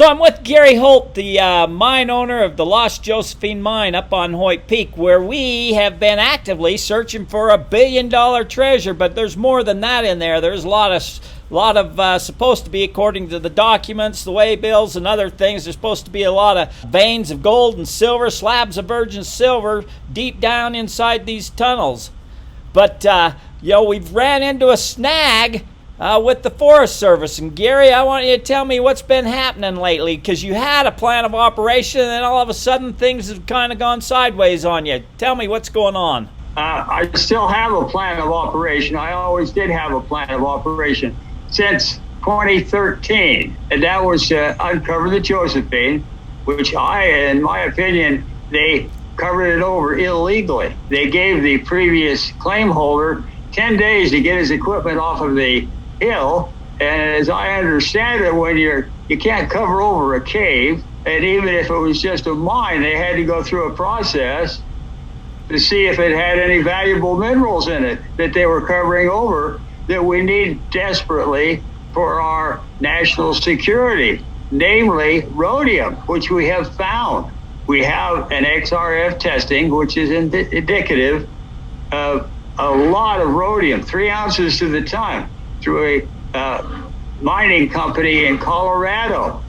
So I'm with Gary Holt, the mine owner of the Lost Josephine mine up on Hoyt Peak, where we have been actively searching for a billion-dollar treasure. But there's more than that in there. There's a lot of supposed to be, according to the documents, the way bills and other things, there's supposed to be a lot of veins of gold and silver, slabs of virgin silver deep down inside these tunnels. But we've ran into a snag with the Forest Service. And Gary, I want you to tell me what's been happening lately, because you had a plan of operation and then all of a sudden things have kind of gone sideways on you. Tell me what's going on. I still have a plan of operation. I always did have a plan of operation since 2013, and that was to uncover the Josephine, which in my opinion, they covered it over illegally. They gave the previous claim holder 10 days to get his equipment off of the hill, and as I understand it, when you can't cover over a cave, and even if it was just a mine, they had to go through a process to see if it had any valuable minerals in it that they were covering over that we need desperately for our national security, namely rhodium, which we have found. We have an XRF testing, which is indicative of a lot of rhodium, 3 ounces to the ton, through a mining company in Colorado.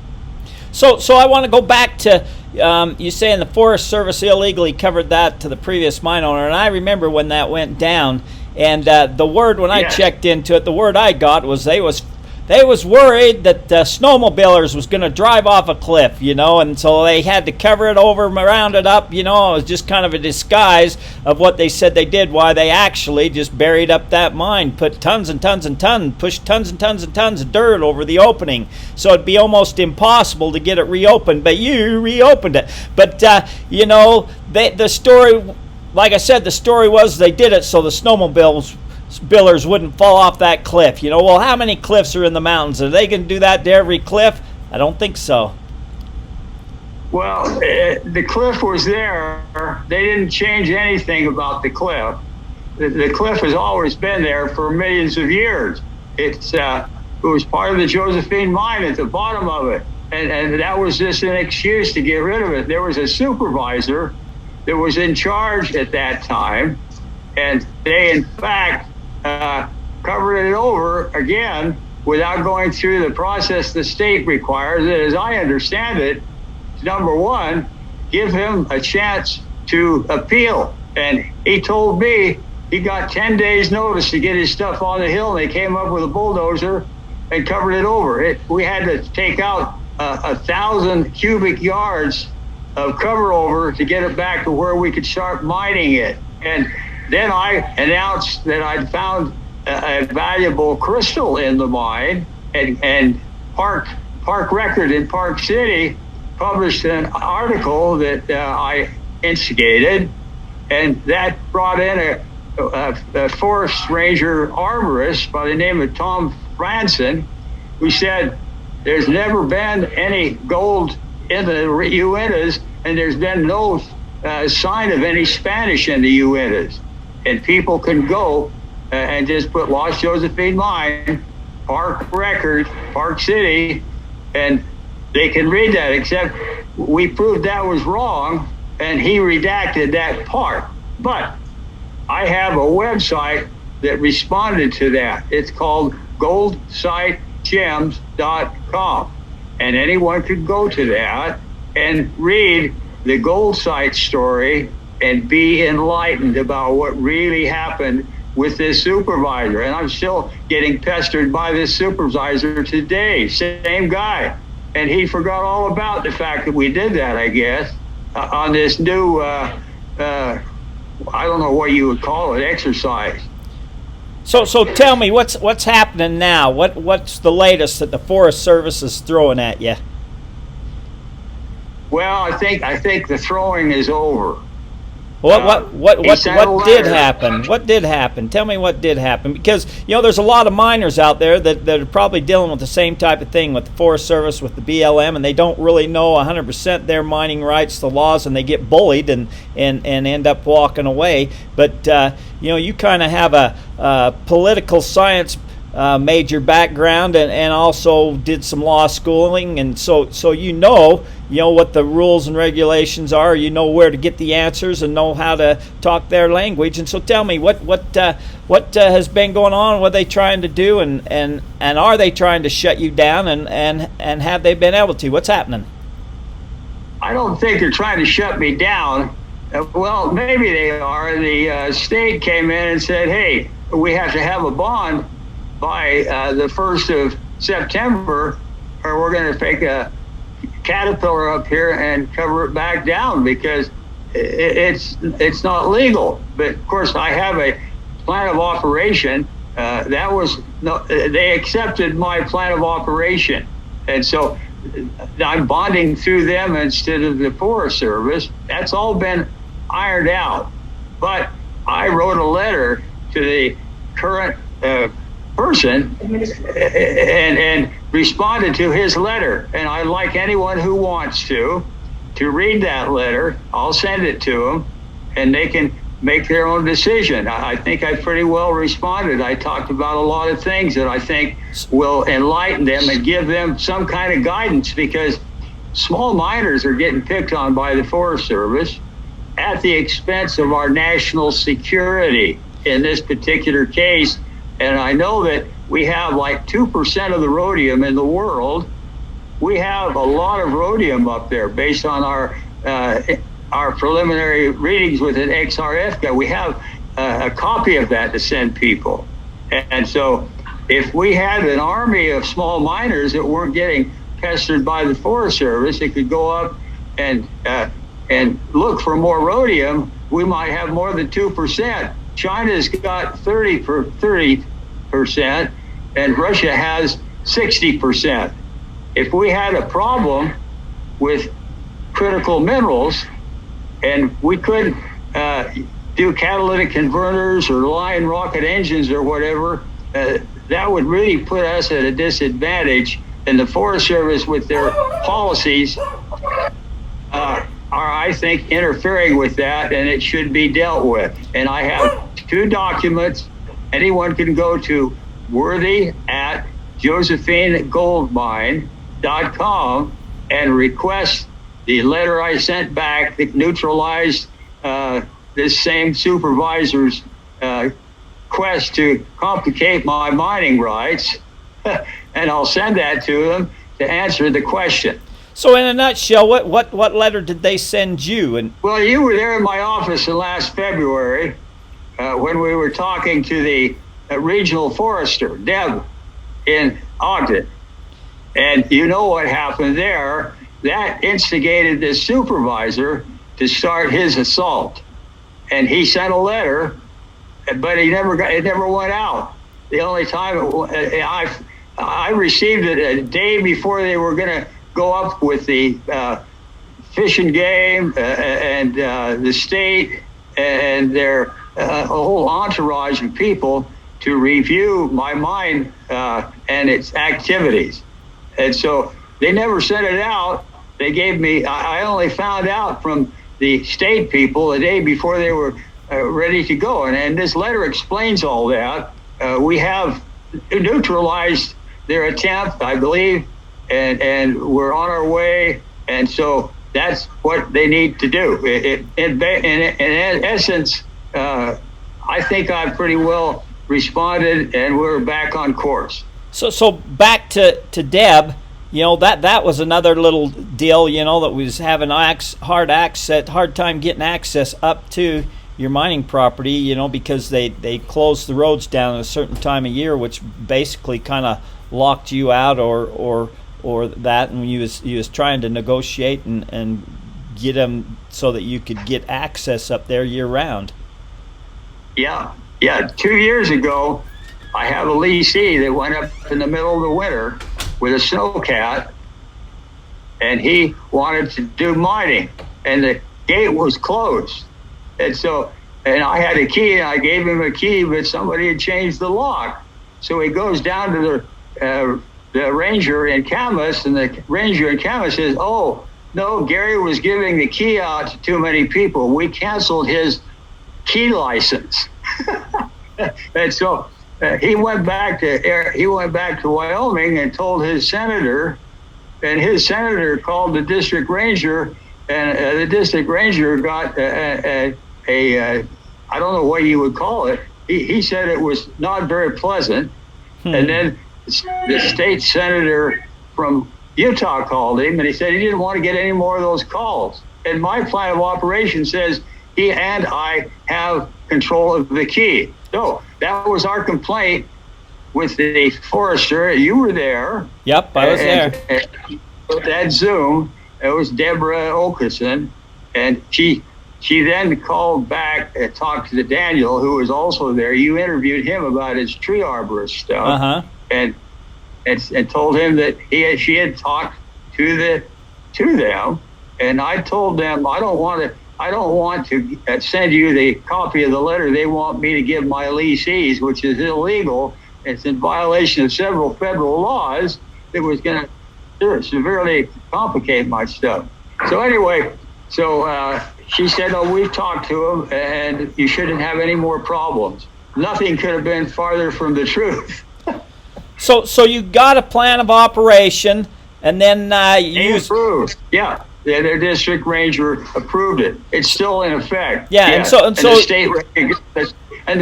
So I want to go back to you saying the Forest Service illegally covered that to the previous mine owner, and I remember when that went down. And the word, when I checked into it, the word I got was they was worried that snowmobilers was going to drive off a cliff, and so they had to cover it over, round it up, it was just kind of a disguise of what they said they did, why they actually just buried up that mine, put tons and tons and tons, pushed tons and tons and tons of dirt over the opening, so it'd be almost impossible to get it reopened, but you reopened it. But, the story, like I said, the story was they did it so the snowmobilers wouldn't fall off that cliff. Well, how many cliffs are in the mountains? Are they going to do that to every cliff? I don't think so. Well, the cliff was there. They didn't change anything about the cliff. The cliff has always been there for millions of years. It was part of the Josephine mine at the bottom of it. And that was just an excuse to get rid of it. There was a supervisor that was in charge at that time, and they, in fact, covered it over again without going through the process the state requires. And as I understand it, number one, give him a chance to appeal. And he told me he got 10 days notice to get his stuff on the hill, and they came up with a bulldozer and covered it over. We had to take out 1,000 cubic yards of cover over to get it back to where we could start mining it. And then I announced that I'd found a valuable crystal in the mine, and Park Record in Park City published an article that I instigated, and that brought in a forest ranger arborist by the name of Tom Franson, who said there's never been any gold in the Uintas, and there's been no sign of any Spanish in the Uintas. And people can go and just put Lost Josephine Mine, Park Record, Park City, and they can read that, except we proved that was wrong, and he redacted that part. But I have a website that responded to that. It's called goldsitegems.com. And anyone could go to that and read the gold site story and be enlightened about what really happened with this supervisor. And I'm still getting pestered by this supervisor today, same guy. And he forgot all about the fact that we did that, I guess, on this new, I don't know what you would call it, exercise. So tell me, what's happening now? What's the latest that the Forest Service is throwing at you? Well, I think the throwing is over. What did happen? What did happen? Tell me what did happen, because there's a lot of miners out there that are probably dealing with the same type of ththing with the Forest Service, with the BLM, and they don't really know 100% their mining rights, the laws, and they get bullied and end up walking away. But you kind of have a political science major background and also did some law schooling, and so you know what the rules and regulations are. You know where to get the answers and know how to talk their language. And so tell me what has been going on, what are they trying to do, and are they trying to shut you down, and have they been able to? What's happening? I don't think they're trying to shut me down. Well, maybe they are. The state came in and said, hey, we have to have a bond by the 1st of September, or we're going to take a caterpillar up here and cover it back down, because it's not legal. But of course, I have a plan of operation. They accepted my plan of operation, and so I'm bonding through them instead of the Forest Service. That's all been ironed out. But I wrote a letter to the current person and responded to his letter. And I'd like anyone who wants to read that letter. I'll send it to them, and they can make their own decision. I think I pretty well responded. I talked about a lot of things that I think will enlighten them and give them some kind of guidance, because small miners are getting picked on by the Forest Service at the expense of our national security in this particular case. And I know that we have like 2% of the rhodium in the world. We have a lot of rhodium up there based on our preliminary readings with an XRF guy. We have a copy of that to send people. And so if we had an army of small miners that weren't getting pestered by the Forest Service, it could go up and look for more rhodium, we might have more than 2%. China's got 30%, and Russia has 60%. If we had a problem with critical minerals, and we could do catalytic converters or line rocket engines or whatever, that would really put us at a disadvantage. And the Forest Service, with their policies, are, I think, interfering with that, and it should be dealt with. And I have 2 documents. Anyone can go to worthy@josephinegoldmine.com and request the letter I sent back that neutralized this same supervisor's quest to complicate my mining rights, and I'll send that to them to answer the question. So in a nutshell, what letter did they send you? And well, you were there in my office in last February when we were talking to the regional forester, Deb, in Ogden. And you know what happened there. That instigated this supervisor to start his assault. And he sent a letter, but it never went out. The only time I received it a day before they were going to go up with the Fish and Game and the state and their a whole entourage of people to review my mine and its activities. And so they never sent it out. They gave me, I only found out from the state people the day before they were ready to go. And this letter explains all that. We have neutralized their attempt, I believe, and we're on our way. And so that's what they need to do. In essence, I think I've pretty well responded, and we're back on course. So back to Deb, that was another little deal, that was having hard time getting access up to your mining property, because they closed the roads down at a certain time of year, which basically kind of locked you out or that, and you was trying to negotiate and get them so that you could get access up there year round. Yeah. 2 years ago, I have a leasee that went up in the middle of the winter with a snowcat, and he wanted to do mining, and the gate was closed. And I had a key, and I gave him a key, but somebody had changed the lock. So he goes down to the ranger in Camas, and the ranger in Camas says, "Oh, no, Gary was giving the key out to too many people. We canceled his key license." And so he went back to Wyoming and told his senator, and his senator called the district ranger, and the district ranger got a I don't know what you would call it. He said it was not very pleasant. And then the state senator from Utah called him, and he said he didn't want to get any more of those calls. And my plan of operation says he and I have control of the key. So that was our complaint with the forester. You were there. Yep, I was there. That Zoom, it was Deborah Okeson, and she then called back and talked to Daniel, who was also there. You interviewed him about his tree arborist stuff, and told him that she had talked to them, and I told them I don't want to send you the copy of the letter they want me to give my leasees, which is illegal. It's in violation of several federal laws that was going to severely complicate my stuff. So anyway, she said, "Oh, we've talked to him, and you shouldn't have any more problems." Nothing could have been farther from the truth. So you got a plan of operation, and then you approved. Yeah, their district ranger approved it. It's still in effect. Yeah, and so the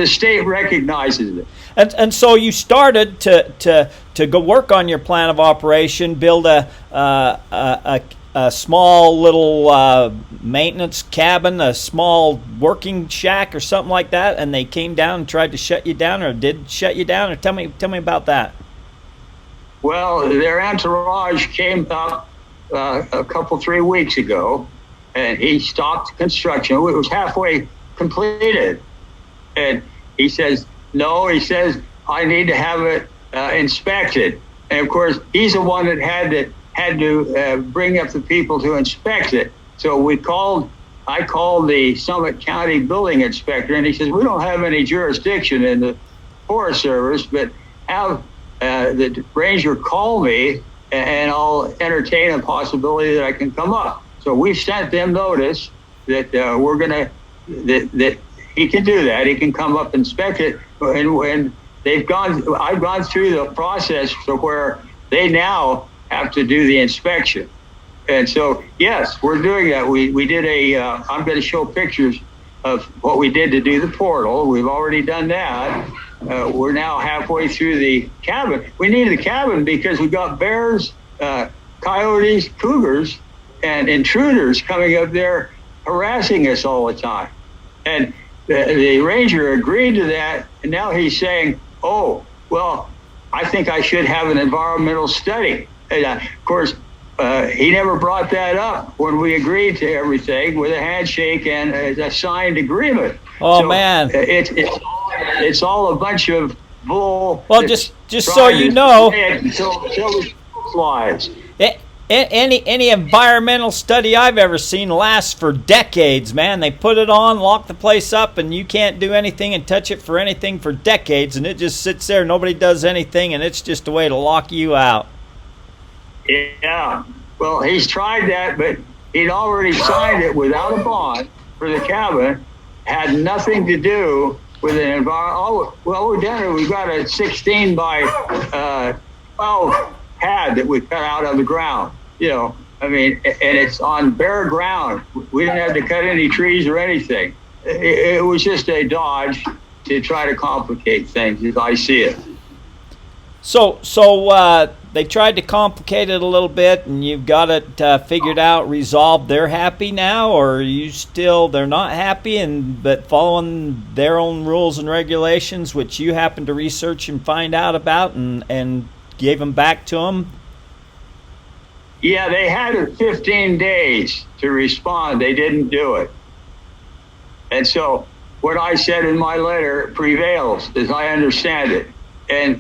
state recognizes it. And so you started to go work on your plan of operation, build a small little maintenance cabin, a small working shack or something like that, and they came down and tried to shut you down, or did shut you down, or tell me about that. Well, their entourage came up a couple, 3 weeks ago, and he stopped construction. It was halfway completed, and he says, "No," he says, "I need to have it inspected." And of course, he's the one that had to bring up the people to inspect it. So I called the Summit County building inspector, and he says, "We don't have any jurisdiction in the Forest Service, but have the ranger call me, and I'll entertain a possibility that I can come up." So we've sent them notice that that he can do that. He can come up and inspect it, and when I've gone through the process to where they now have to do the inspection. And so, yes, we're doing that. We did I'm going to show pictures of what we did to do the portal. We've already done that. We're now halfway through the cabin. We needed the cabin because we got bears, coyotes, cougars, and intruders coming up there harassing us all the time. And the ranger agreed to that, and now he's saying, "Oh, well, I think I should have an environmental study." And of course, he never brought that up when we agreed to everything with a handshake and a signed agreement. Oh, so, man. It's all a bunch of bull. Well, just so you know, flies. Any environmental study I've ever seen lasts for decades, man. They put it on, lock the place up, and you can't do anything and touch it for anything for decades, and it just sits there. Nobody does anything, and it's just a way to lock you out. Yeah. Well, he's tried that, but he'd already signed it without a bond for the cabin. Had nothing to do with an environment. Oh, well, we've done it. We've got a 16 by 12 pad that we cut out of the ground. I mean, and it's on bare ground. We didn't have to cut any trees or anything. It was just a dodge to try to complicate things, as I see it. So they tried to complicate it a little bit, and you've got it figured out, resolved. They're happy now, or are you still? They're not happy, but following their own rules and regulations, which you happen to research and find out about, and gave them back to them. Yeah, they had 15 days to respond. They didn't do it. And so what I said in my letter prevails, as I understand it. And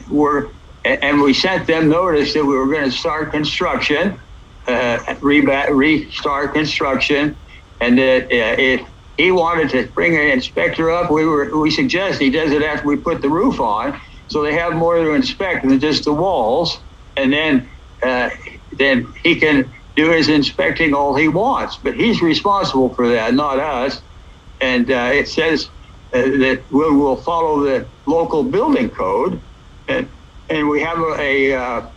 we sent them notice that we were going to start construction, restart construction, and that if he wanted to bring an inspector up, we suggest he does it after we put the roof on, so they have more to inspect than just the walls, and then he can do his inspecting all he wants. But he's responsible for that, not us. And it says that will follow the local building code, and we have a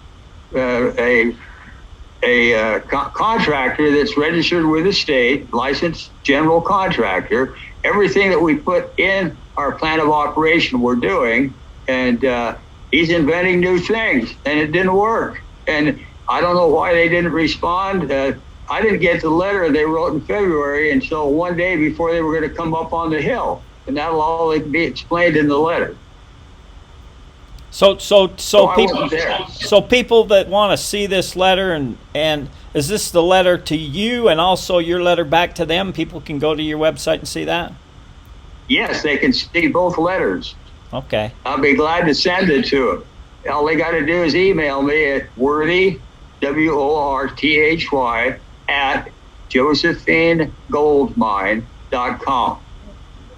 contractor that's registered with the state, licensed general contractor. Everything that we put in our plan of operation, we're doing, and he's inventing new things, and it didn't work. And I don't know why they didn't respond. I didn't get the letter they wrote in February until one day before they were going to come up on the hill, and that'll all be explained in the letter. So people that want to see this letter, and is this the letter to you and also your letter back to them? People can go to your website and see that? Yes, they can see both letters. Okay. I'll be glad to send it to them. All they got to do is email me at worthy, WORTHY, at josephinegoldmine.com.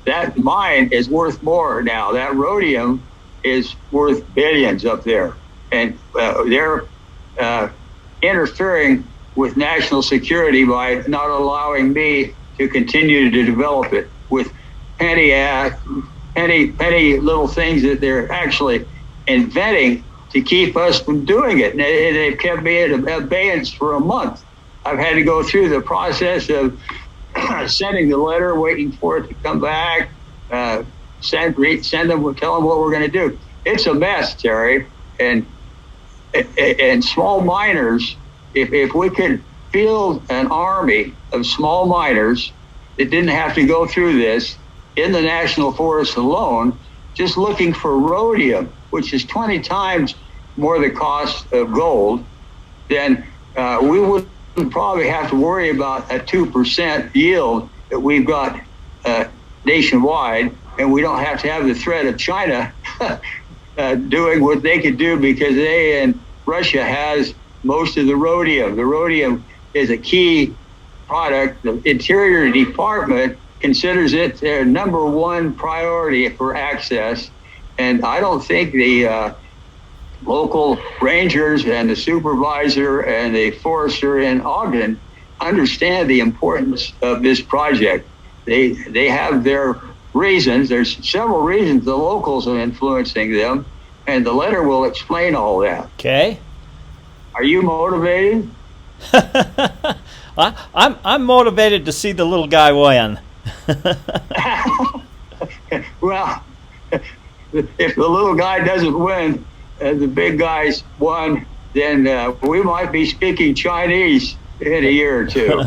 That mine is worth more now. That rhodium is worth billions up there. And they're interfering with national security by not allowing me to continue to develop it with petty little things that they're actually inventing to keep us from doing it. And they've kept me at abeyance for a month. I've had to go through the process of sending the letter, waiting for it to come back, send them, tell them what we're going to do. It's a mess, Terry. And small miners, if we could field an army of small miners that didn't have to go through this in the national forest alone, just looking for rhodium, which is 20 times more the cost of gold, then we wouldn't probably have to worry about a 2% yield that we've got nationwide, and we don't have to have the threat of China doing what they could do, because they and Russia has most of the rhodium. The rhodium is a key product. The Interior Department considers it their number one priority for access, and I don't think the local rangers and the supervisor and the forester in Ogden understand the importance of this project. They have their reasons. There's several reasons the locals are influencing them, and the letter will explain all that. Okay. Are you motivated? I'm motivated to see the little guy win. Well, if the little guy doesn't win, the big guys won, then we might be speaking Chinese in a year or two.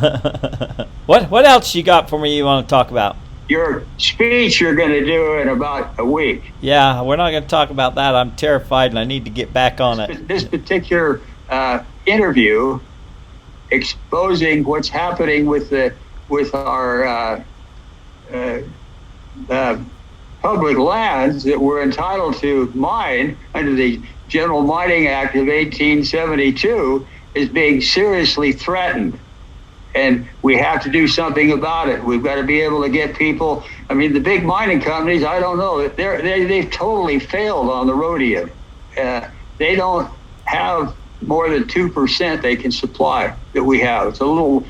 What else you got for me you want to talk about? Your speech you're going to do in about a week. Yeah, we're not going to talk about that. I'm terrified and I need to get back on it. This particular interview exposing what's happening with our public lands that we're entitled to mine under the General Mining Act of 1872 is being seriously threatened. And we have to do something about it. We've got to be able to get people. I mean, the big mining companies, I don't know, they've totally failed on the rhodium. They don't have more than 2% they can supply that we have. It's a little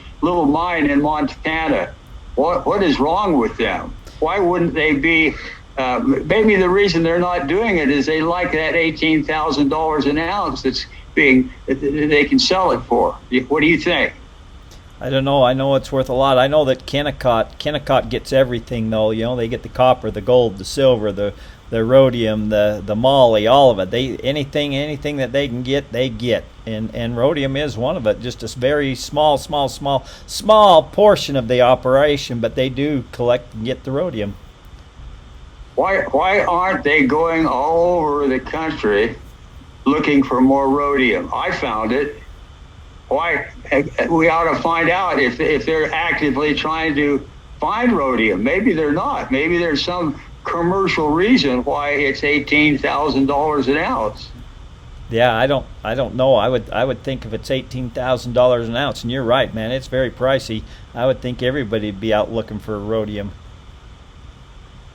mine in Montana. What is wrong with them? Why wouldn't they be? Maybe the reason they're not doing it is they like that $18,000 an ounce they can sell it for. What do you think? I don't know. I know it's worth a lot. I know that Kennecott gets everything, though. You know, they get the copper, the gold, the silver, the rhodium, the moly, all of it. Anything that they can get, they get. And rhodium is one of it. Just a very small portion of the operation, but they do collect and get the rhodium. Why aren't they going all over the country looking for more rhodium? I found it. Why? We ought to find out if they're actively trying to find rhodium. Maybe they're not. Maybe there's some commercial reason why it's $18,000 an ounce. Yeah, I don't know. I would think if it's $18,000 an ounce, and you're right, man, it's very pricey. I would think everybody'd be out looking for rhodium.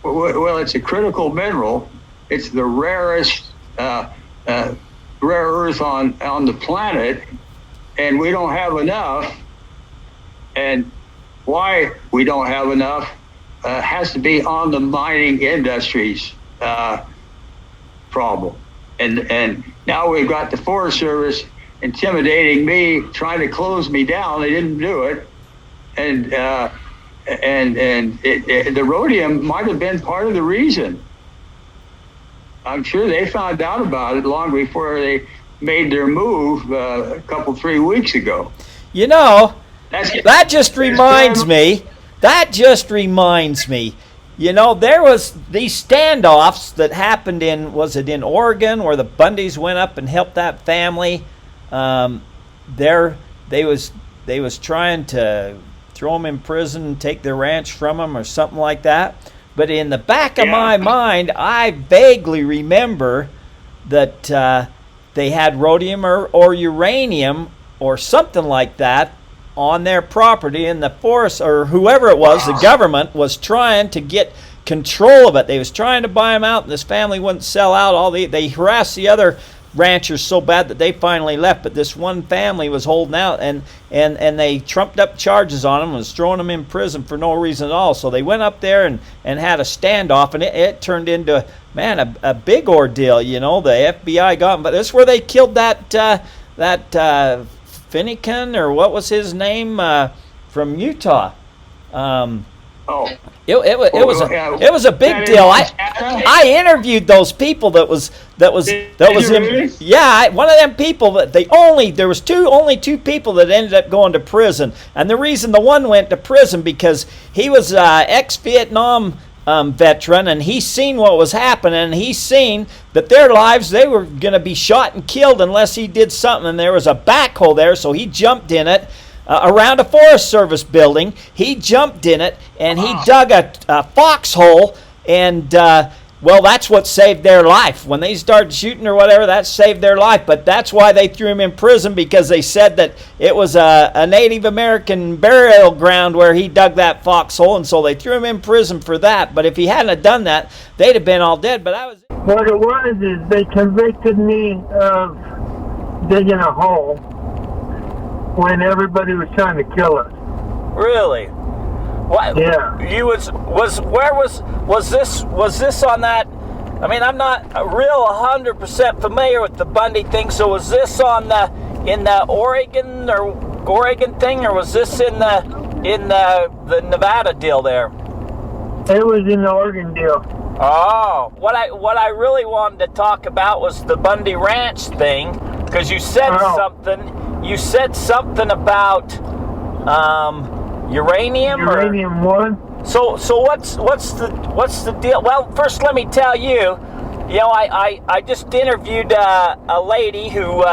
Well, it's a critical mineral. It's the rarest rare earth on the planet, and we don't have enough. And why we don't have enough, has to be on the mining industry's problem. And now we've got the Forest Service intimidating me, trying to close me down. They didn't do it. And the rhodium might have been part of the reason. I'm sure they found out about it long before they made their move a couple, 3 weeks ago. You know, that just reminds me. You know, there was these standoffs that happened was it in Oregon, where the Bundys went up and helped that family? They was trying to throw them in prison and take their ranch from them or something like that. But in the back of my mind, I vaguely remember that they had rhodium or uranium or something like that on their property, in the forest, or whoever it was, the government was trying to get control of it. They was trying to buy them out, and this family wouldn't sell out. They harassed the other ranchers so bad that they finally left, but this one family was holding out, and they trumped up charges on them and was throwing them in prison for no reason at all. So they went up there and had a standoff, and it turned into, man, a big ordeal. You know, the FBI got them, but this is where they killed that Finnegan, or what was his name, from Utah. It was a big deal. I interviewed those people. That was really? One of them people that there was only two people that ended up going to prison, and the reason the one went to prison because he was ex-Vietnam veteran, and he seen what was happening, and he seen that their lives, they were going to be shot and killed unless he did something, and there was a backhoe there, so he jumped in it. Around a Forest Service building, he jumped in it, and he dug a foxhole, and well, that's what saved their life. When they started shooting or whatever, that saved their life. But that's why they threw him in prison, because they said that it was a Native American burial ground where he dug that foxhole, and so they threw him in prison for that. But if he hadn't have done that, they'd have been all dead. But I was. What it was is they convicted me of digging a hole when everybody was trying to kill us. Really? What? Yeah. You was this on that? I mean, I'm not real 100% familiar with the Bundy thing. So was this in the Oregon thing, or was this in the Nevada deal there? It was in the Oregon deal. Oh, what I really wanted to talk about was the Bundy Ranch thing, because you said something. You said something about uranium. Uranium one. So what's the deal? Well, first let me tell you. You know, I just interviewed a lady who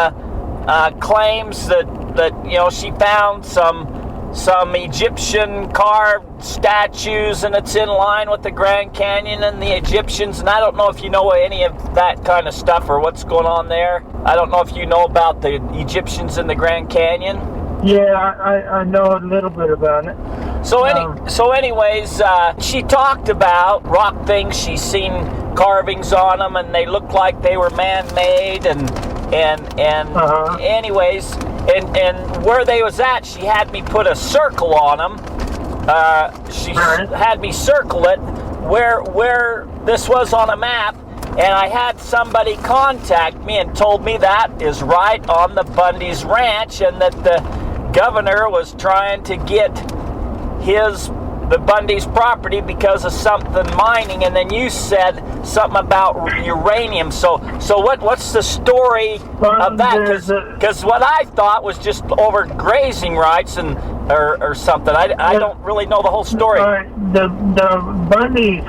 claims that you know, she found some Egyptian carved statues, and it's in line with the Grand Canyon and the Egyptians. And I don't know if you know any of that kind of stuff or what's going on there. I don't know if you know about the Egyptians in the Grand Canyon. Yeah, I know a little bit about it. So anyways, she talked about rock things. She's seen carvings on them, and they looked like they were man-made, and anyways, and where they was at, she had me put a circle on them. She had me circle it where this was on a map, and I had somebody contact me and told me that is right on the Bundy's ranch, and that the governor was trying to get the Bundy's property because of something mining. And then you said something about uranium. So what's the story of that? Because what I thought was just over grazing rights or something. I don't really know the whole story. The Bundys,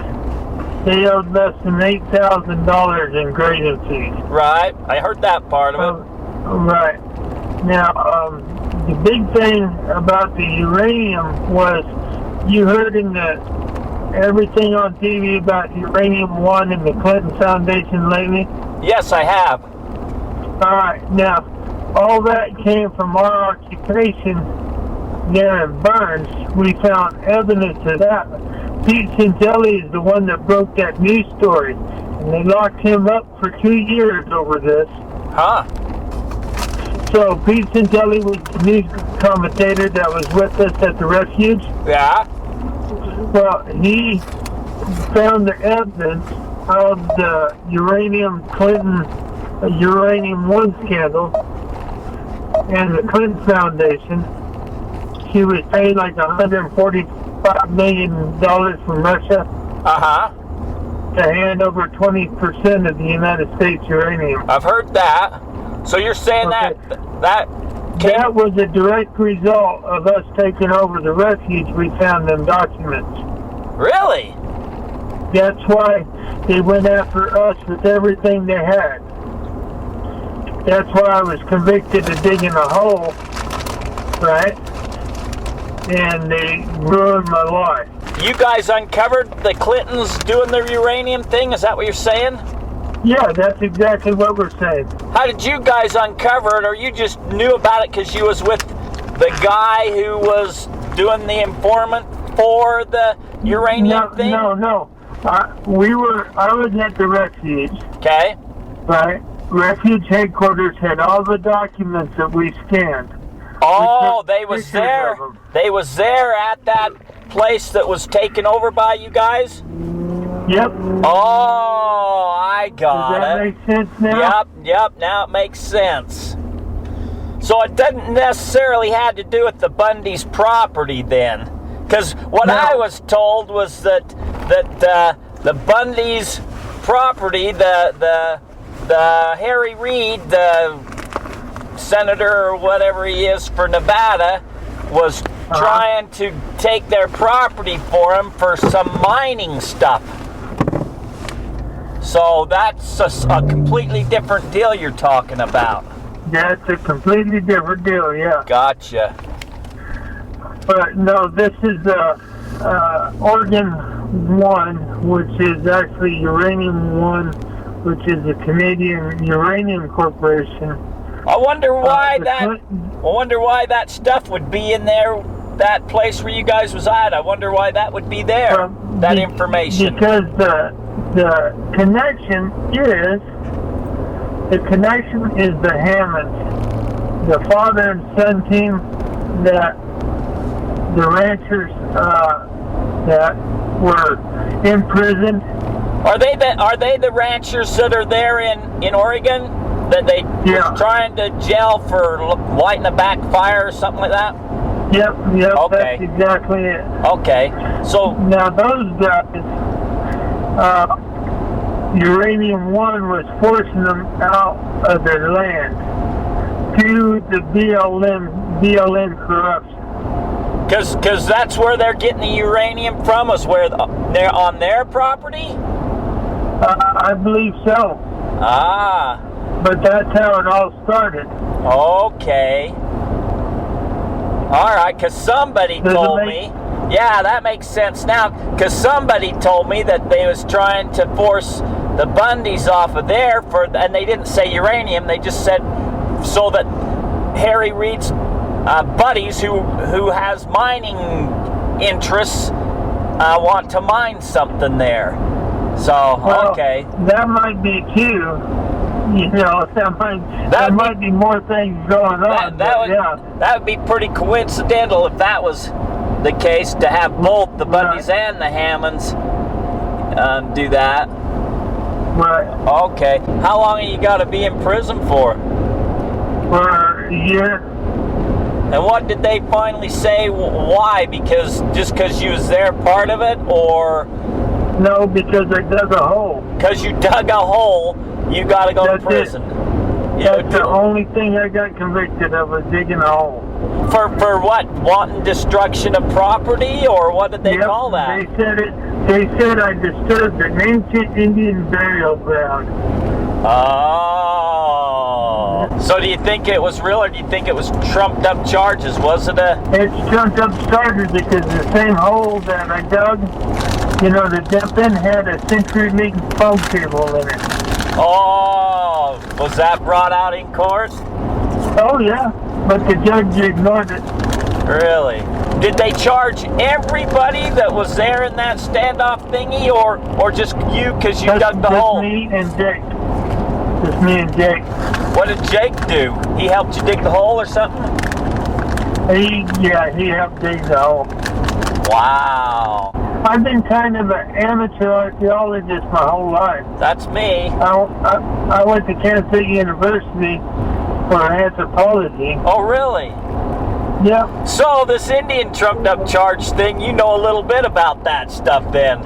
they owed less than $8,000 in grazing fees. Right, I heard that part of it. Right. Now, the big thing about the uranium was, you heard in everything on TV about Uranium One and the Clinton Foundation lately? Yes, I have. All right. Now, all that came from our occupation there in Burns. We found evidence of that. Pete Santelli is the one that broke that news story, and they locked him up for 2 years over this. Huh. So Pete Santelli was the news commentator that was with us at the refuge. Yeah. Well, he found the evidence of the uranium 1 scandal and the Clinton Foundation. She was paid like $145 million from Russia to hand over 20% of the United States uranium. I've heard that. So you're saying that that was a direct result of us taking over the refuge. We found them documents. Really? That's why they went after us with everything they had. That's why I was convicted of digging a hole, right? And they ruined my life. You guys uncovered the Clintons doing their uranium thing? Is that what you're saying? Yeah, that's exactly what we're saying. How did you guys uncover it, or you just knew about it because you was with the guy who was doing the informant for the uranium thing? No. I was at the refuge. Okay. Right? Refuge headquarters had all the documents that we scanned. Oh, they was there. They was there at that place that was taken over by you guys? Yep. Oh, I got it. Does that make sense now? Yep, now it makes sense. So it doesn't necessarily have to do with the Bundy's property then. Because what I was told was that the Bundy's property, the Harry Reid, the senator or whatever he is for Nevada, was trying to take their property for him for some mining stuff. So that's a completely different deal you're talking about. That's a completely different deal, yeah. Gotcha. But no, this is Oregon 1, which is actually Uranium 1, which is a Canadian uranium corporation. I wonder why that stuff would be in there, that place where you guys was at. I wonder why that would be there, that information. Because the connection is the Hammonds, the father and son team, that the ranchers that were imprisoned. Are they the ranchers that are there in Oregon that they was trying to jail for lighting a backfire or something like that? Yep, okay. That's exactly it. Okay, so now those guys, Uranium 1 was forcing them out of their land due to BLM corruption. Because that's where they're getting the uranium from, is where they're on their property? I believe so. But that's how it all started. Okay. All right, because somebody told me. Yeah, that makes sense now. Because somebody told me that they was trying to force the Bundys off of there and they didn't say uranium. They just said so that Harry Reid's buddies who has mining interests want to mine something there. So okay, that might be too. You know, there might be more things going on. That would be pretty coincidental if that was the case, to have both the Bundys and the Hammonds do that. Right. Okay. How long are you got to be in prison for? For a year. And what did they finally say? Why? Just because you was there part of it, or? No, because I dug a hole. Because you dug a hole, you got to go to prison. That's the only thing I got convicted of, was digging a hole. For what? Wanton destruction of property, or what did they call that? They said I disturbed an ancient Indian burial ground. Oh. So do you think it was real, or do you think it was trumped up charges? Was it It's trumped up charges because the same hole that I dug, you know, the depth in had a CenturyLink phone cable in it. Oh, was that brought out in court? Oh, yeah, but the judge ignored it. Really? Did they charge everybody that was there in that standoff thingy, or just you because you dug the hole? Just me and Jake. Just me and Jake. What did Jake do? He helped you dig the hole or something? He helped dig the hole. Wow. I've been kind of an amateur archaeologist my whole life. That's me. I went to Kansas State University for anthropology. Oh, really? Yep. So this Indian trumped up charge thing, you know a little bit about that stuff then.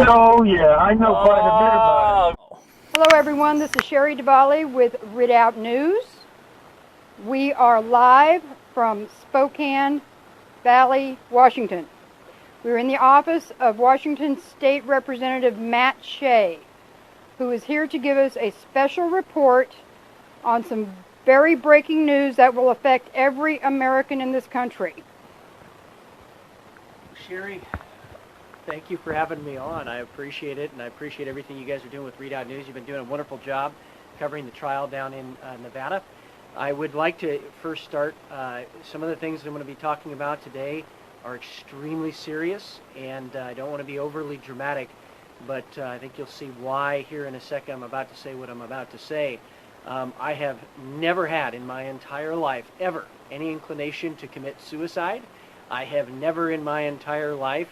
Oh, yeah, I know quite a bit about it. Hello everyone, this is Sherry DeValley with Redoubt News. We are live from Spokane Valley, Washington. We're in the office of Washington State Representative Matt Shea, who is here to give us a special report on some very breaking news that will affect every American in this country. Sherry, thank you for having me on. I appreciate it, and I appreciate everything you guys are doing with Redoubt News. You've been doing a wonderful job covering the trial down in Nevada. I would like to first start, some of the things that I'm going to be talking about today are extremely serious, and I don't want to be overly dramatic, but I think you'll see why here in a second. I'm about to say what I'm about to say. I have never had in my entire life, ever, any inclination to commit suicide. I have never in my entire life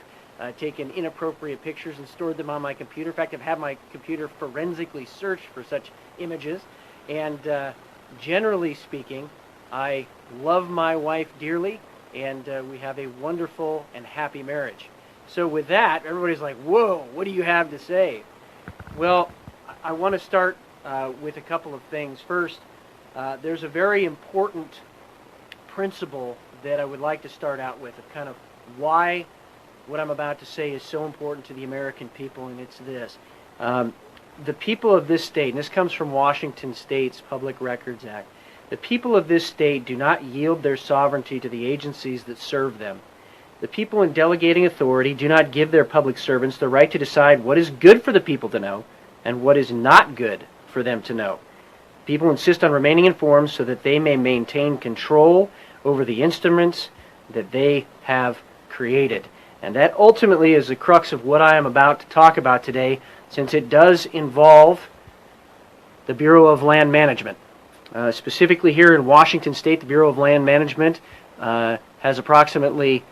taken inappropriate pictures and stored them on my computer. In fact, I've had my computer forensically searched for such images, and generally speaking, I love my wife dearly, and we have a wonderful and happy marriage. So with that, everybody's like, whoa, what do you have to say? Well, I want to start with a couple of things. First, there's a very important principle that I would like to start out with, of kind of why what I'm about to say is so important to the American people, and it's this. The people of this state, and this comes from Washington State's Public Records Act, the people of this state do not yield their sovereignty to the agencies that serve them. The people in delegating authority do not give their public servants the right to decide what is good for the people to know and what is not good for them to know. People insist on remaining informed so that they may maintain control over the instruments that they have created. And that ultimately is the crux of what I am about to talk about today, since it does involve the Bureau of Land Management. Specifically here in Washington State, the Bureau of Land Management has approximately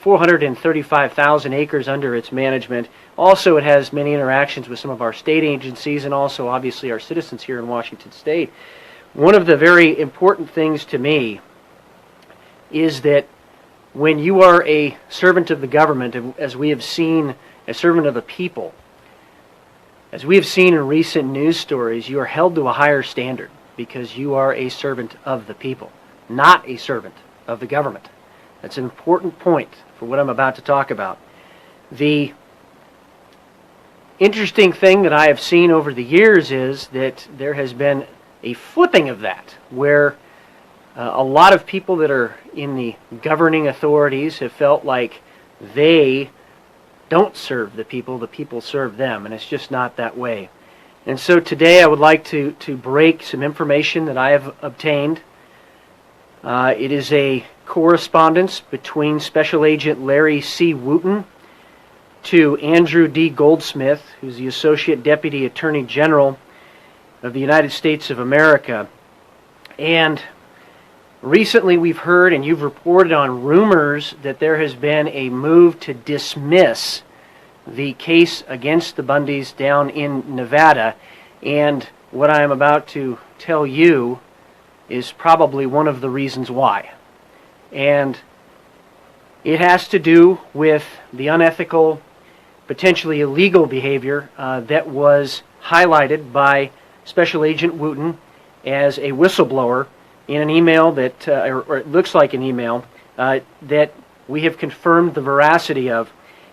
435,000 acres under its management. Also, it has many interactions with some of our state agencies and also, obviously, our citizens here in Washington State. One of the very important things to me is that when you are a servant of the government, as we have seen, a servant of the people, as we have seen in recent news stories, you are held to a higher standard because you are a servant of the people, not a servant of the government. That's an important point for what I'm about to talk about. The interesting thing that I have seen over the years is that there has been a flipping of that, where a lot of people that are in the governing authorities have felt like they don't serve the people serve them, and it's just not that way. And so today I would like to break some information that I have obtained. It is a correspondence between Special Agent Larry C. Wooten to Andrew D. Goldsmith, who's the Associate Deputy Attorney General of the United States of America. And recently we've heard, and you've reported on rumors, that there has been a move to dismiss the case against the Bundys down in Nevada. And what I am about to tell you is probably one of the reasons why. And it has to do with the unethical, potentially illegal behavior that was highlighted by Special Agent Wooten as a whistleblower in an email that, or it looks like an email, that we have confirmed the veracity of.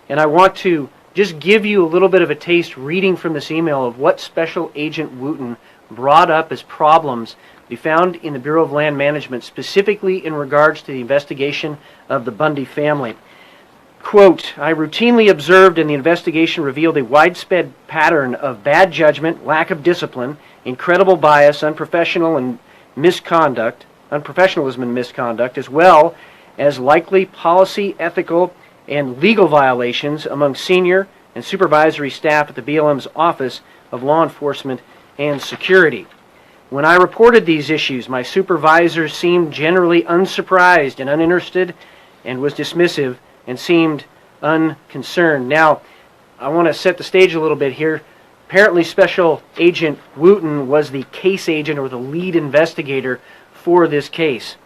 And I want to just give you a little bit of a taste, reading from this email, of what Special Agent Wooten brought up as problems we found in the Bureau of Land Management, specifically in regards to the investigation of the Bundy family. Quote, I routinely observed, and the investigation revealed a widespread pattern of bad judgment, lack of discipline, incredible bias, unprofessionalism and misconduct, as well as likely policy, ethical, and legal violations among senior and supervisory staff at the BLM's Office of Law Enforcement and Security. When I reported these issues, my supervisor seemed generally unsurprised and uninterested and was dismissive and seemed unconcerned. Now, I want to set the stage a little bit here. Apparently, Special Agent Wooten was the case agent or the lead investigator for this case.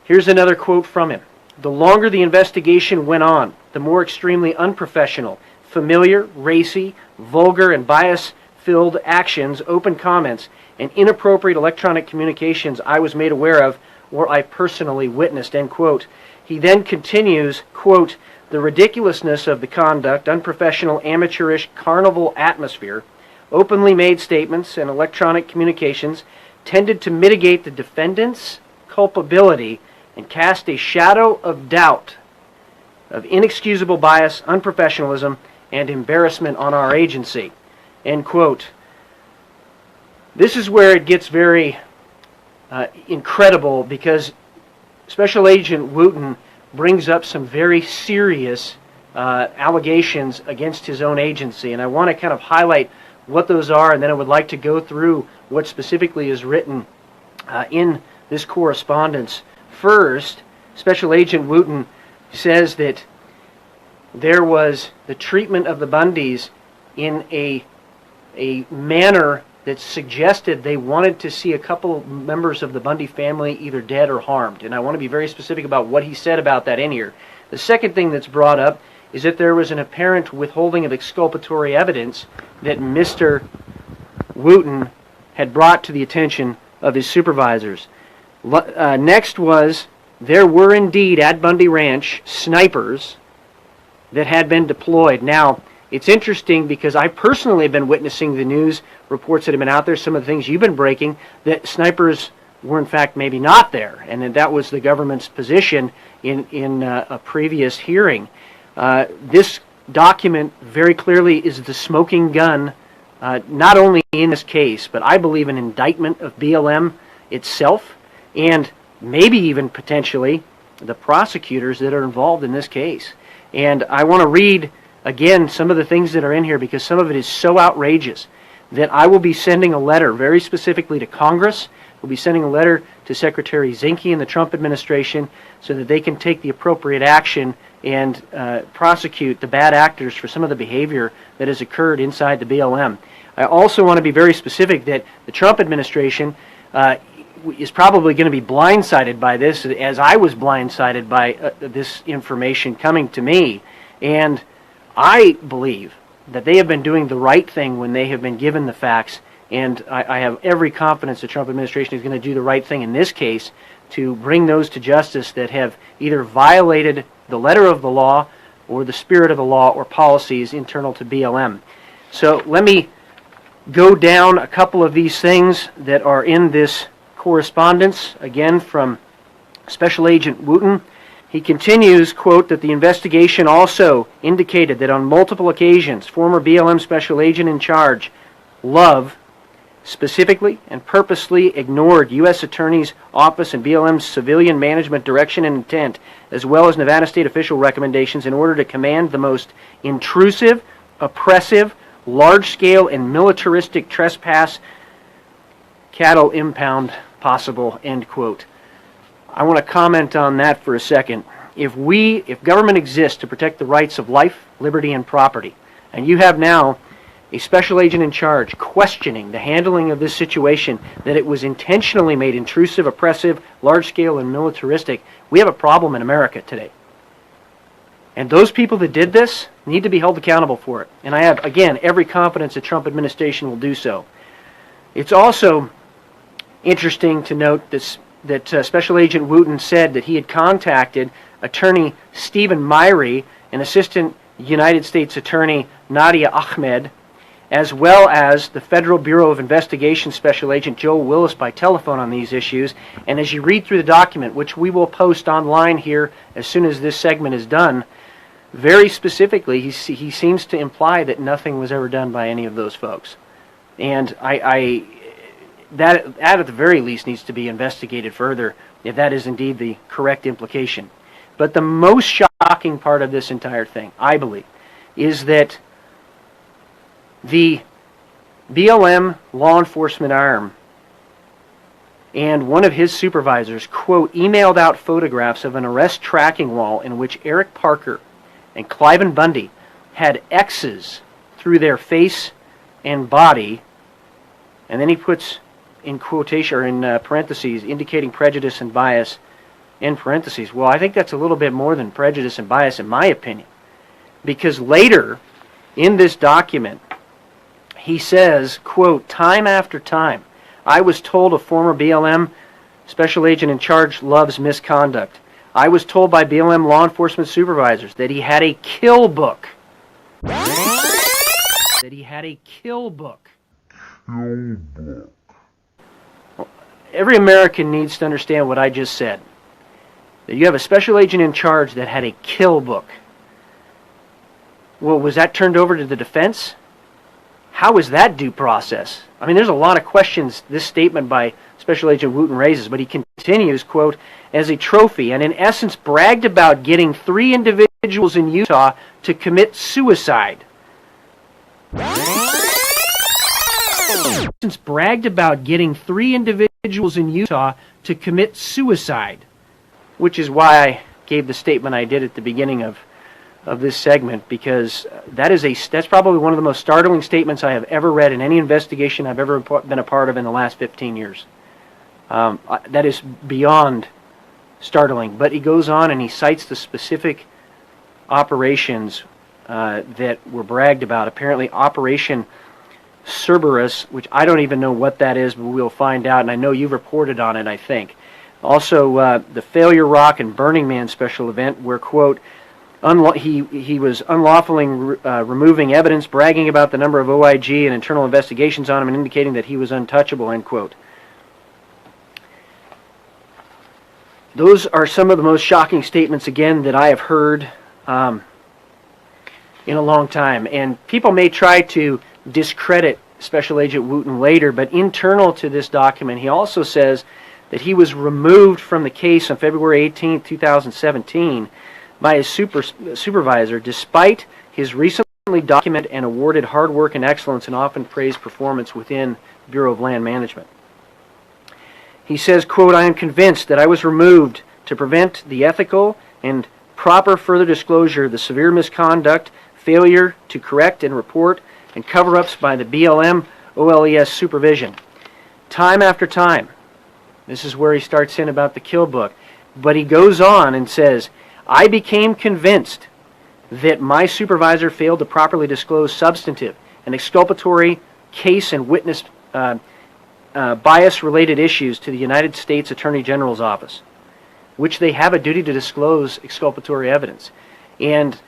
Here's another quote from him. The longer the investigation went on, the more extremely unprofessional, familiar, racy, vulgar, and bias-filled actions, open comments, and inappropriate electronic communications I was made aware of or I personally witnessed, end quote. He then continues, quote, the ridiculousness of the conduct, unprofessional, amateurish, carnival atmosphere, openly made statements, and electronic communications tended to mitigate the defendant's culpability and cast a shadow of doubt, of inexcusable bias, unprofessionalism, and embarrassment on our agency, end quote. This is where it gets very incredible, because Special Agent Wooten brings up some very serious allegations against his own agency, and I want to kind of highlight what those are, and then I would like to go through what specifically is written in this correspondence. First, Special Agent Wooten says that there was the treatment of the Bundys in a manner that suggested they wanted to see a couple members of the Bundy family either dead or harmed. And I want to be very specific about what he said about that in here. The second thing that's brought up is that there was an apparent withholding of exculpatory evidence that Mr. Wooten had brought to the attention of his supervisors. Next was, there were indeed at Bundy Ranch snipers that had been deployed. Now, it's interesting because I personally have been witnessing the news reports that have been out there, some of the things you've been breaking, that snipers were in fact maybe not there, and that was the government's position in a previous hearing. This document very clearly is the smoking gun, not only in this case, but I believe an indictment of BLM itself, and maybe even potentially the prosecutors that are involved in this case. And I want to read again some of the things that are in here, because some of it is so outrageous that I will be sending a letter very specifically to Congress. We'll be sending a letter to Secretary Zinke and the Trump administration so that they can take the appropriate action and prosecute the bad actors for some of the behavior that has occurred inside the BLM. I also want to be very specific that the Trump administration is probably going to be blindsided by this, as I was blindsided by this information coming to me. And I believe that they have been doing the right thing when they have been given the facts, and I have every confidence the Trump administration is going to do the right thing in this case to bring those to justice that have either violated the letter of the law or the spirit of the law or policies internal to BLM. So let me go down a couple of these things that are in this correspondence, again from Special Agent Wooten. He continues, quote, that the investigation also indicated that on multiple occasions, former BLM Special Agent in charge, Love, specifically and purposely ignored U.S. Attorney's Office and BLM's civilian management direction and intent, as well as Nevada State official recommendations in order to command the most intrusive, oppressive, large-scale, and militaristic trespass cattle impound possible, end quote. I want to comment on that for a second. If government exists to protect the rights of life, liberty, and property, and you have now a special agent in charge questioning the handling of this situation, that it was intentionally made intrusive, oppressive, large-scale, and militaristic, we have a problem in America today. And those people that did this need to be held accountable for it. And I have, again, every confidence the Trump administration will do so. It's also interesting to note this, that Special Agent Wooten said that he had contacted Attorney Stephen Myrie and Assistant United States Attorney Nadia Ahmed, as well as the Federal Bureau of Investigation Special Agent Joe Willis by telephone on these issues. And as you read through the document, which we will post online here as soon as this segment is done, very specifically, he seems to imply that nothing was ever done by any of those folks. And that at the very least needs to be investigated further, if that is indeed the correct implication. But the most shocking part of this entire thing, I believe, is that the BLM law enforcement arm and one of his supervisors, quote, emailed out photographs of an arrest tracking wall in which Eric Parker and Cliven Bundy had X's through their face and body, and then he puts in quotation or in parentheses indicating prejudice and bias in parentheses. Well, I think that's a little bit more than prejudice and bias in my opinion, because later in this document he says, quote, time after time, I was told a former BLM special agent in charge loves misconduct. I was told by BLM law enforcement supervisors that he had a kill book. That he had a kill book. Every American needs to understand what I just said. That you have a special agent in charge that had a kill book. Well, was that turned over to the defense? How is that due process? I mean, there's a lot of questions this statement by Special Agent Wooten raises, but he continues, quote, as a trophy, and in essence bragged about getting 3 individuals in Utah to commit suicide. Bragged about getting 3 individuals in Utah to commit suicide, which is why I gave the statement I did at the beginning of this segment, because that's probably one of the most startling statements I have ever read in any investigation I've ever been a part of in the last 15 years. That is beyond startling. But he goes on and he cites the specific operations that were bragged about. Apparently Operation Cerberus, which I don't even know what that is, but we'll find out, and I know you've reported on it, I think. Also, the Failure Rock and Burning Man special event where, quote, he was unlawfully removing evidence, bragging about the number of OIG and internal investigations on him, and indicating that he was untouchable, end quote. Those are some of the most shocking statements, again, that I have heard in a long time. And people may try to discredit Special Agent Wooten later, but internal to this document, he also says that he was removed from the case on February 18, 2017 by his supervisor, despite his recently documented and awarded hard work and excellence and often praised performance within the Bureau of Land Management. He says, quote, I am convinced that I was removed to prevent the ethical and proper further disclosure of the severe misconduct, failure to correct and report, and cover-ups by the BLM OLES supervision. Time after time, this is where he starts in about the kill book, but he goes on and says, I became convinced that my supervisor failed to properly disclose substantive and exculpatory case and witness bias-related issues to the United States Attorney General's office, which they have a duty to disclose exculpatory evidence. And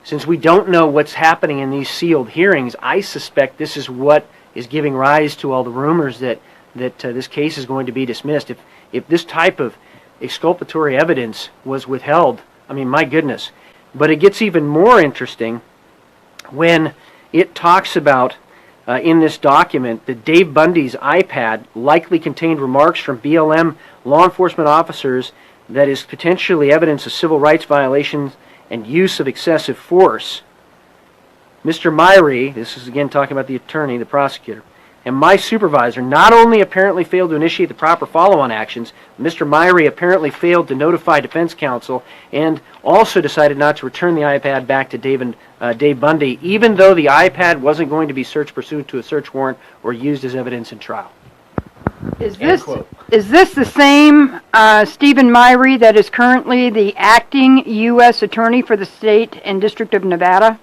since we don't know what's happening in these sealed hearings, I suspect this is what is giving rise to all the rumors that this case is going to be dismissed. If this type of exculpatory evidence was withheld, I mean, my goodness. But it gets even more interesting when it talks about, in this document, that Dave Bundy's iPad likely contained remarks from BLM law enforcement officers that is potentially evidence of civil rights violations and use of excessive force. Mr. Myrie, this is again talking about the attorney, the prosecutor, and my supervisor not only apparently failed to initiate the proper follow-on actions, Mr. Myrie apparently failed to notify defense counsel and also decided not to return the iPad back to Dave Bundy, even though the iPad wasn't going to be searched pursuant to a search warrant or used as evidence in trial. Is this the same Stephen Myrie that is currently the acting U.S. Attorney for the state and District of Nevada?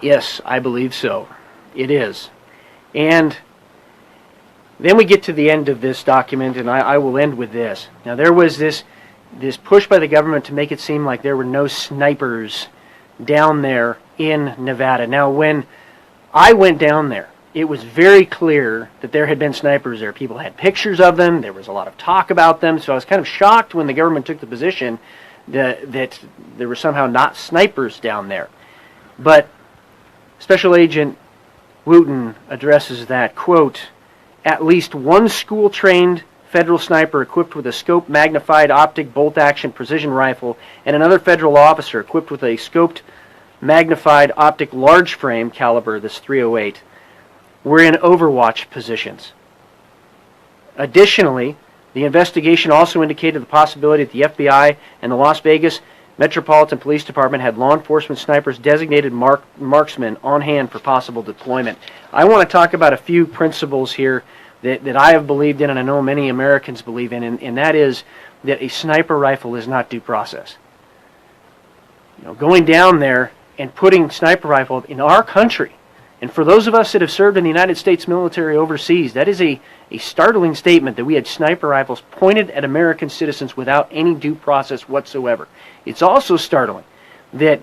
Yes, I believe so. It is. And then we get to the end of this document, and I will end with this. Now, there was this push by the government to make it seem like there were no snipers down there in Nevada. Now, when I went down there, it was very clear that there had been snipers there. People had pictures of them. There was a lot of talk about them. So I was kind of shocked when the government took the position that there were somehow not snipers down there. But Special Agent Wooten addresses that, quote, at least one school-trained federal sniper equipped with a scoped magnified optic bolt-action precision rifle and another federal officer equipped with a scoped magnified optic large frame caliber, this .308, were in overwatch positions. Additionally, the investigation also indicated the possibility that the FBI and the Las Vegas Metropolitan Police Department had law enforcement snipers designated marksmen on hand for possible deployment. I want to talk about a few principles here that I have believed in, and I know many Americans believe in, and that is that a sniper rifle is not due process. Going down there and putting sniper rifle in our country, and for those of us that have served in the United States military overseas, that is a startling statement that we had sniper rifles pointed at American citizens without any due process whatsoever. It's also startling that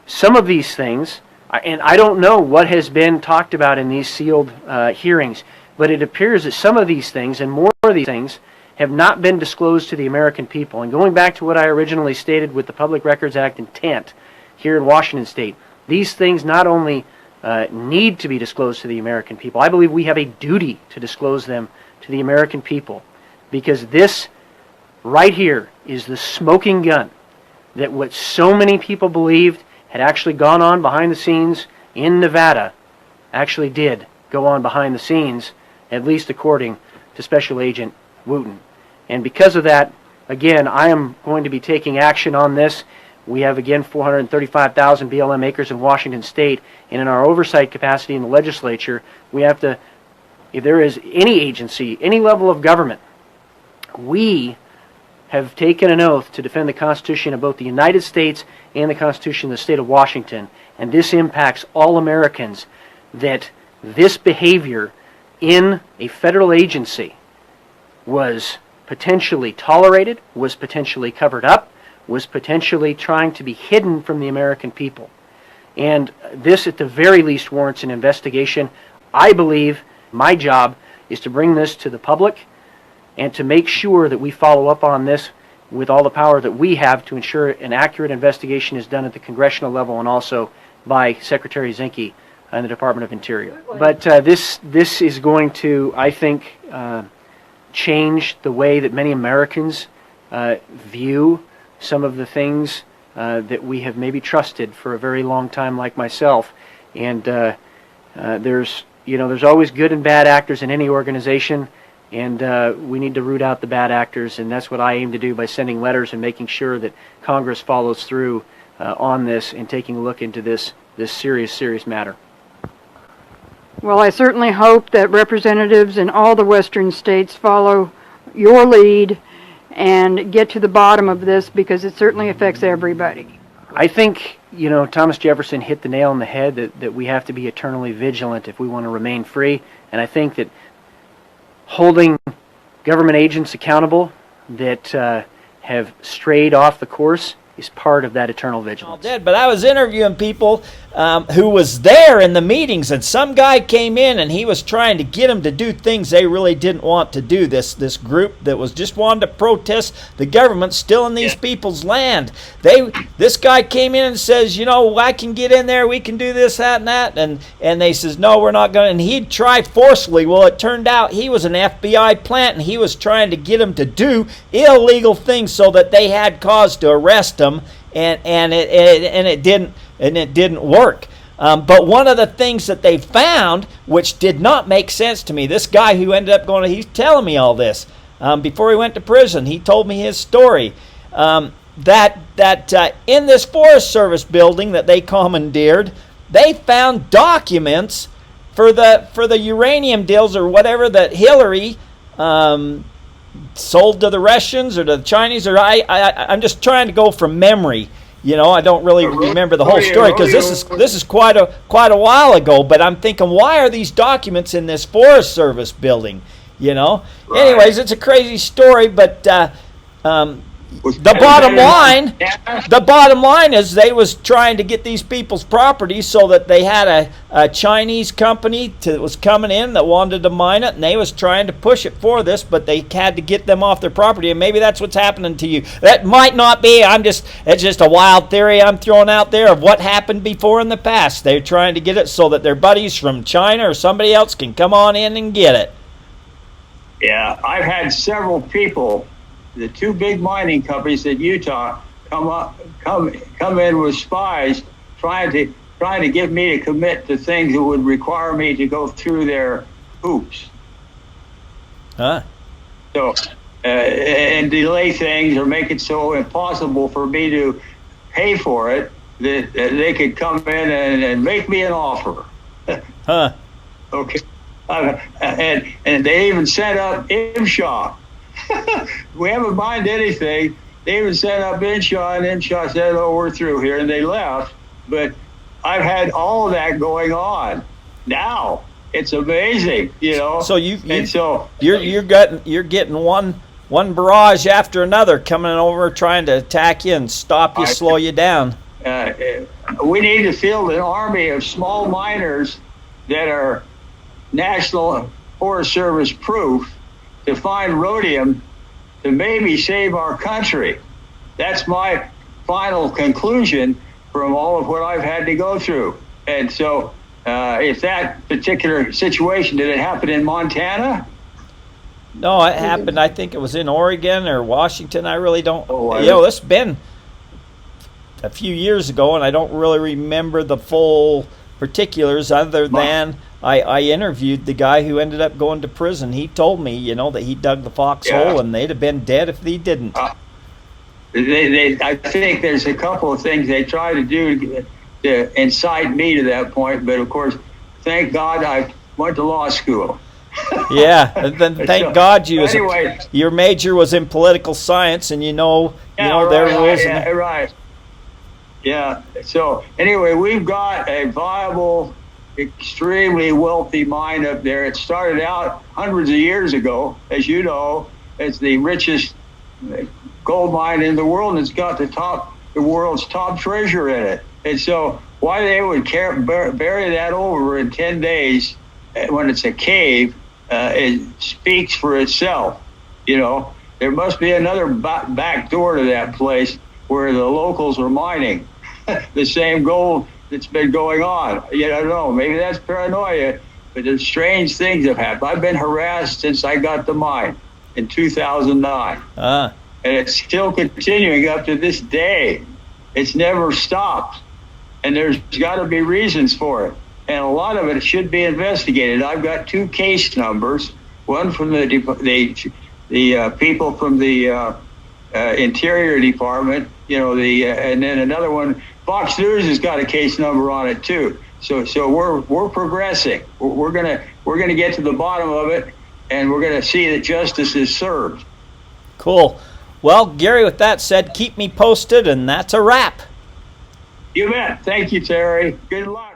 some of these things, and I don't know what has been talked about in these sealed hearings, but it appears that some of these things, and more of these things, have not been disclosed to the American people. And going back to what I originally stated with the Public Records Act intent here in Washington State, these things not only need to be disclosed to the American people, I believe we have a duty to disclose them to the American people, because this right here is the smoking gun that what so many people believed had actually gone on behind the scenes in Nevada actually did go on behind the scenes, at least according to Special Agent Wooten. And because of that, again, I am going to be taking action on this. We have, again, 435,000 BLM acres in Washington State, and in our oversight capacity in the legislature, we have to, if there is any agency, any level of government, we have taken an oath to defend the Constitution of both the United States and the Constitution of the state of Washington, and this impacts all Americans, that this behavior in a federal agency was potentially tolerated, was potentially covered up, was potentially trying to be hidden from the American people. And this, at the very least, warrants an investigation. I believe my job is to bring this to the public and to make sure that we follow up on this with all the power that we have to ensure an accurate investigation is done at the congressional level and also by Secretary Zinke in the Department of Interior. But this is going to, I think, change the way that many Americans view some of the things that we have maybe trusted for a very long time, like myself. And there's always good and bad actors in any organization, and we need to root out the bad actors, and that's what I aim to do by sending letters and making sure that Congress follows through on this and taking a look into this serious matter. Well, I certainly hope that representatives in all the western states follow your lead and get to the bottom of this, because it certainly affects everybody. I think, Thomas Jefferson hit the nail on the head that we have to be eternally vigilant if we want to remain free. And I think that holding government agents accountable that have strayed off the course is part of that eternal vigilance. But I was interviewing people who was there in the meetings, and some guy came in and he was trying to get them to do things they really didn't want to do. This group that was just wanting to protest the government stealing these people's land. This guy came in and says, I can get in there, we can do this, that, and that, and they says, no, we're not going to. And he'd try forcefully. Well, it turned out he was an FBI plant, and he was trying to get them to do illegal things so that they had cause to arrest them, and it didn't work. But one of the things that they found, which did not make sense to me, this guy who ended up he's telling me all this before he went to prison. He told me his story that in this Forest Service building that they commandeered, they found documents for the uranium deals or whatever that Hillary sold to the Russians or to the Chinese, or I'm just trying to go from memory. I don't really remember the whole story because this is quite a while ago. But I'm thinking, why are these documents in this Forest Service building? Right. Anyways, it's a crazy story, but the bottom line is they was trying to get these people's property so that they had a Chinese company that was coming in that wanted to mine it, and they was trying to push it for this, but they had to get them off their property, and maybe that's what's happening to you. That might not be. It's just a wild theory I'm throwing out there of what happened before in the past. They're trying to get it so that their buddies from China or somebody else can come on in and get it. Yeah, I've had several people, the two big mining companies in Utah, come in with spies trying to get me to commit to things that would require me to go through their hoops. Huh? So and delay things or make it so impossible for me to pay for it, that they could come in and make me an offer. Huh. Okay. And they even set up IMSHA. We haven't mined anything. They even set up IMSHA, and IMSHA said, "Oh, we're through here," and they left. But I've had all of that going on. Now it's amazing, you know. So you're getting one barrage after another coming over trying to attack you and stop you, slow you down. We need to field an army of small miners that are National Forest Service proof to find rhodium to maybe save our country. That's my final conclusion from all of what I've had to go through. And so if that particular situation, did it happen in Montana? No, it happened, I think it was in Oregon or Washington. I really don't. It's been a few years ago, and I don't really remember the full particulars other than I interviewed the guy who ended up going to prison. He told me, that he dug the foxhole, and they'd have been dead if he didn't. I think there's a couple of things they try to do to incite me to that point, but of course, thank God I went to law school. Yeah, and then thank God your major was in political science, and their rules. Right. Yeah. So anyway, we've got a viable, extremely wealthy mine up there. It started out hundreds of years ago, as you know, as the richest gold mine in the world, and it's got the world's top treasure in it. And so why they would bury that over in 10 days when it's a cave, it speaks for itself. There must be another back door to that place where the locals are mining the same gold that's been going on. I don't know, maybe that's paranoia, but there's strange things have happened. I've been harassed since I got the mine in 2009. And it's still continuing up to this day. It's never stopped. And there's got to be reasons for it. And a lot of it should be investigated. I've got 2 case numbers, one from the people from the Interior Department, and then another one. Fox News has got a case number on it too. So we're progressing. We're gonna get to the bottom of it, and we're gonna see that justice is served. Cool. Well, Gary, with that said, keep me posted, and that's a wrap. You bet. Thank you, Terry. Good luck.